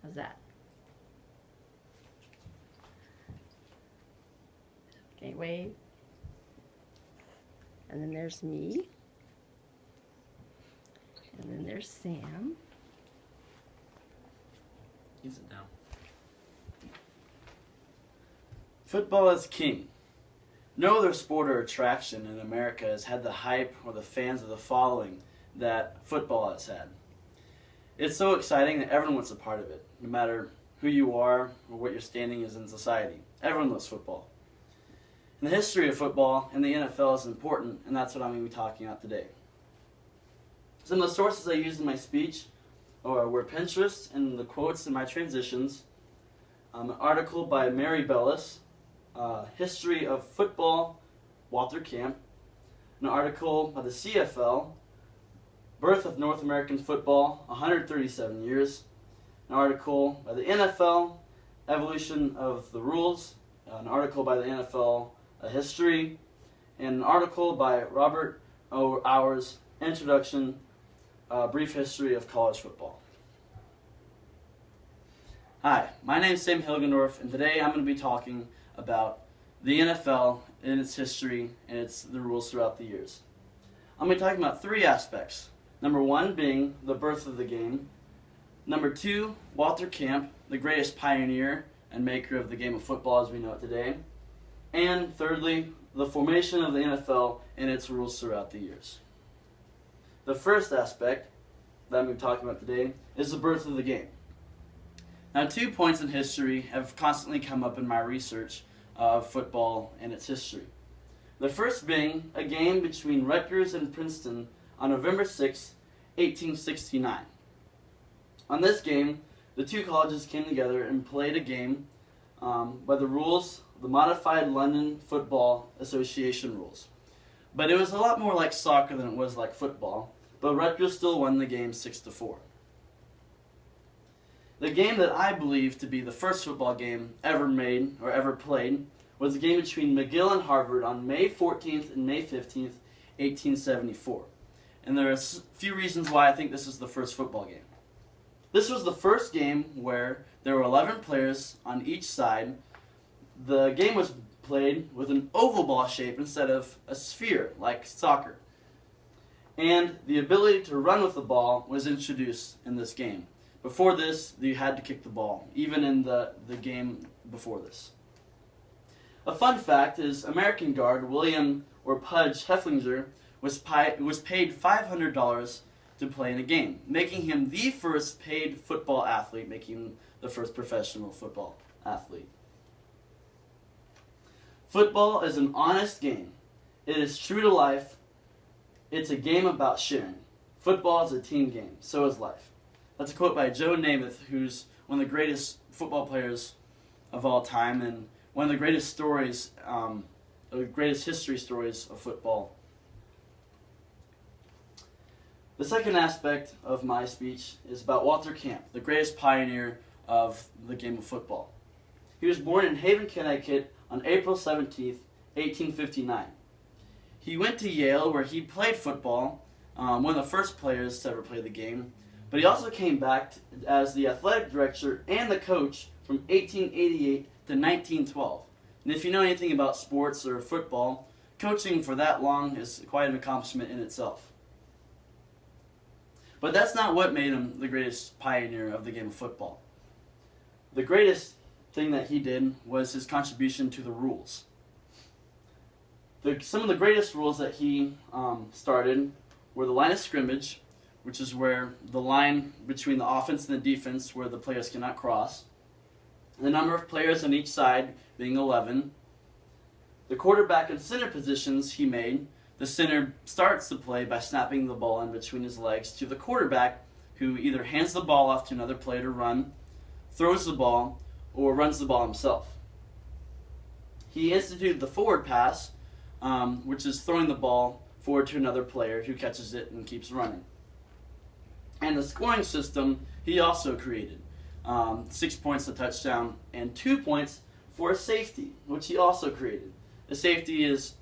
How's that? Okay, wave. And then there's me. And then there's Sam. You sit down. Football is king. No other sport or attraction in America has had the hype or the fans or the following that football has had. It's so exciting that everyone wants a part of it, no matter who you are or what your standing is in society. Everyone loves football. And the history of football and the NFL is important, and that's what I'm going to be talking about today. Some of the sources I used in my speech were Pinterest and the quotes in my transitions, an article by Mary Bellis, History of Football, Walter Camp, an article by the CFL, Birth of North American Football, 137 Years, an article by the NFL, Evolution of the Rules, an article by the NFL, A History, and an article by Robert O. Hours, Introduction, Brief History of College Football. Hi, my name is Sam Hilgendorf, and today I'm going to be talking about the NFL and its history and the rules throughout the years. I'm going to be talking about three aspects. Number one being the birth of the game. Number two, Walter Camp, the greatest pioneer and maker of the game of football as we know it today. And thirdly, the formation of the NFL and its rules throughout the years. The first aspect that I'm going to be talking about today is the birth of the game. Now, 2 points in history have constantly come up in my research of football and its history. The first being a game between Rutgers and Princeton on November 6, 1869. On this game, the two colleges came together and played a game by the rules, the modified London Football Association rules. But it was a lot more like soccer than it was like football, but Rutgers still won the game 6-4. The game that I believe to be the first football game ever made or ever played was the game between McGill and Harvard on May 14th and May 15th, 1874. And there are a few reasons why I think this is the first football game. This was the first game where there were 11 players on each side. The game was played with an oval ball shape instead of a sphere like soccer. And the ability to run with the ball was introduced in this game. Before this, you had to kick the ball, even in the game before this. A fun fact is American guard William or Pudge Heflinger was paid $500 to play in a game, making him the first paid football athlete, making the first professional football athlete. Football is an honest game. It is true to life. It's a game about sharing. Football is a team game. So is life. That's a quote by Joe Namath, who's one of the greatest football players of all time and one of the greatest stories, the greatest history stories of football. The second aspect of my speech is about Walter Camp, the greatest pioneer of the game of football. He was born in Haven, Connecticut on April 17th, 1859. He went to Yale where he played football, one of the first players to ever play the game, but he also came back as the athletic director and the coach from 1888 to 1912. And if you know anything about sports or football, coaching for that long is quite an accomplishment in itself. But that's not what made him the greatest pioneer of the game of football. The greatest thing that he did was his contribution to the rules. Some of the greatest rules that he started were the line of scrimmage, which is where the line between the offense and the defense where the players cannot cross. The number of players on each side being 11. The quarterback and center positions he made. The center starts the play by snapping the ball in between his legs to the quarterback, who either hands the ball off to another player to run, throws the ball, or runs the ball himself. He instituted the forward pass, which is throwing the ball forward to another player who catches it and keeps running. And the scoring system he also created. 6 points a touchdown and 2 points for a safety, which he also created. A safety is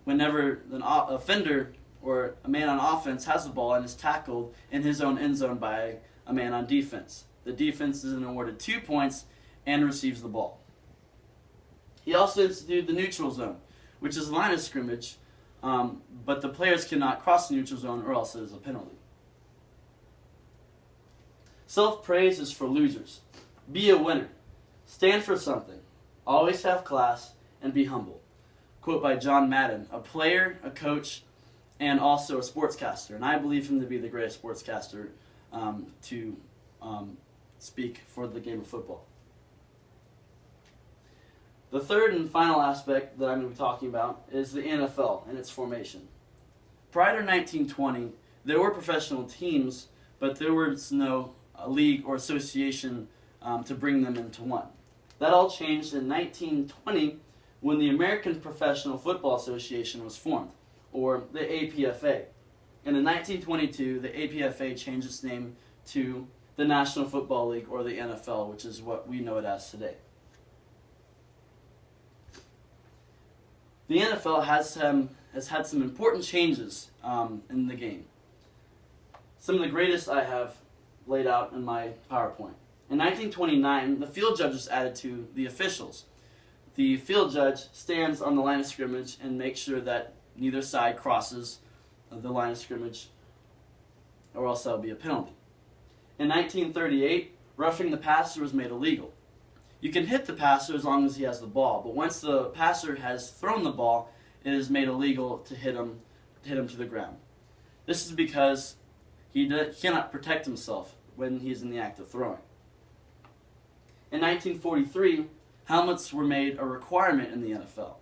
whenever an offender or a man on offense has the ball and is tackled in his own end zone by a man on defense. the defense is awarded 2 points and receives the ball. He also instituted the neutral zone, which is a line of scrimmage, but the players cannot cross the neutral zone or else it is a penalty. Self-praise is for losers. Be a winner. Stand for something. Always have class and be humble. Quote by John Madden, a player, a coach, and also a sportscaster. And I believe him to be the greatest sportscaster to speak for the game of football. The third and final aspect that I'm going to be talking about is the NFL and its formation. Prior to 1920, there were professional teams, but there was no league or association to bring them into one. That all changed in 1920 when the American Professional Football Association was formed, or the APFA. And in 1922, the APFA changed its name to the National Football League, or the NFL, which is what we know it as today. The NFL has had some important changes in the game. Some of the greatest I have laid out in my PowerPoint. In 1929, the field judge was added to the officials. The field judge stands on the line of scrimmage and makes sure that neither side crosses the line of scrimmage, or else that will be a penalty. In 1938, roughing the passer was made illegal. You can hit the passer as long as he has the ball, but once the passer has thrown the ball, it is made illegal to hit him to the ground. This is because he cannot protect himself when he's in the act of throwing. In 1943, helmets were made a requirement in the NFL.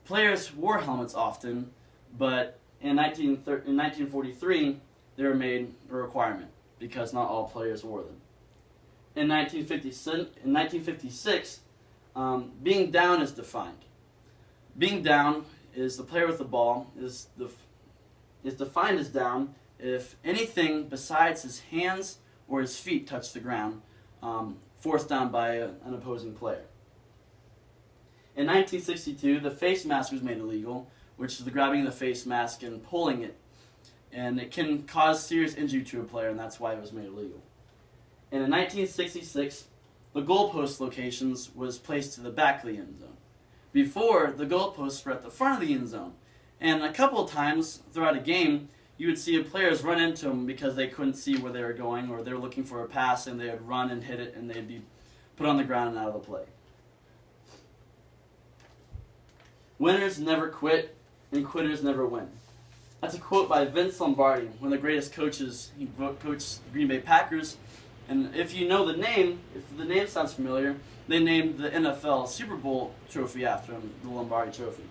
Players wore helmets often, but in 1943, they were made a requirement because not all players wore them. In 1956, being down is defined. Being down is the player with the ball is defined as down if anything besides his hands or his feet touch the ground, forced down by an opposing player. In 1962, the face mask was made illegal, which is the grabbing the face mask and pulling it. And it can cause serious injury to a player, and that's why it was made illegal. And in 1966, the goalpost locations was placed to the back of the end zone. Before, the goalposts were at the front of the end zone. And a couple of times throughout a game, you would see players run into them because they couldn't see where they were going, or they were looking for a pass and they would run and hit it and they'd be put on the ground and out of the play. Winners never quit and quitters never win. That's a quote by Vince Lombardi, one of the greatest coaches. He coached the Green Bay Packers. And if you know the name, if the name sounds familiar, they named the NFL Super Bowl trophy after him, the Lombardi Trophy.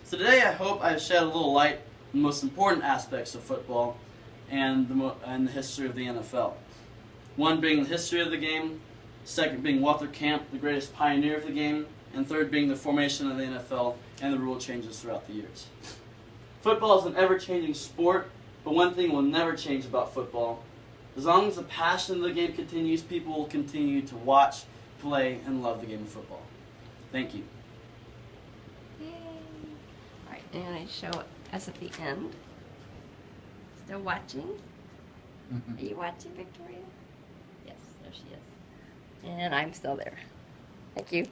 So today I hope I've shed a little light on the most important aspects of football and the history of the NFL. One being the history of the game, second being Walter Camp, the greatest pioneer of the game, and third being the formation of the NFL and the rule changes throughout the years. Football is an ever-changing sport, but one thing will never change about football. As long as the passion of the game continues, people will continue to watch, play, and love the game of football. Thank you. Yay. All right, and I show us at the end. Still watching? Are you watching, Victoria? Yes, there she is. And I'm still there. Thank you.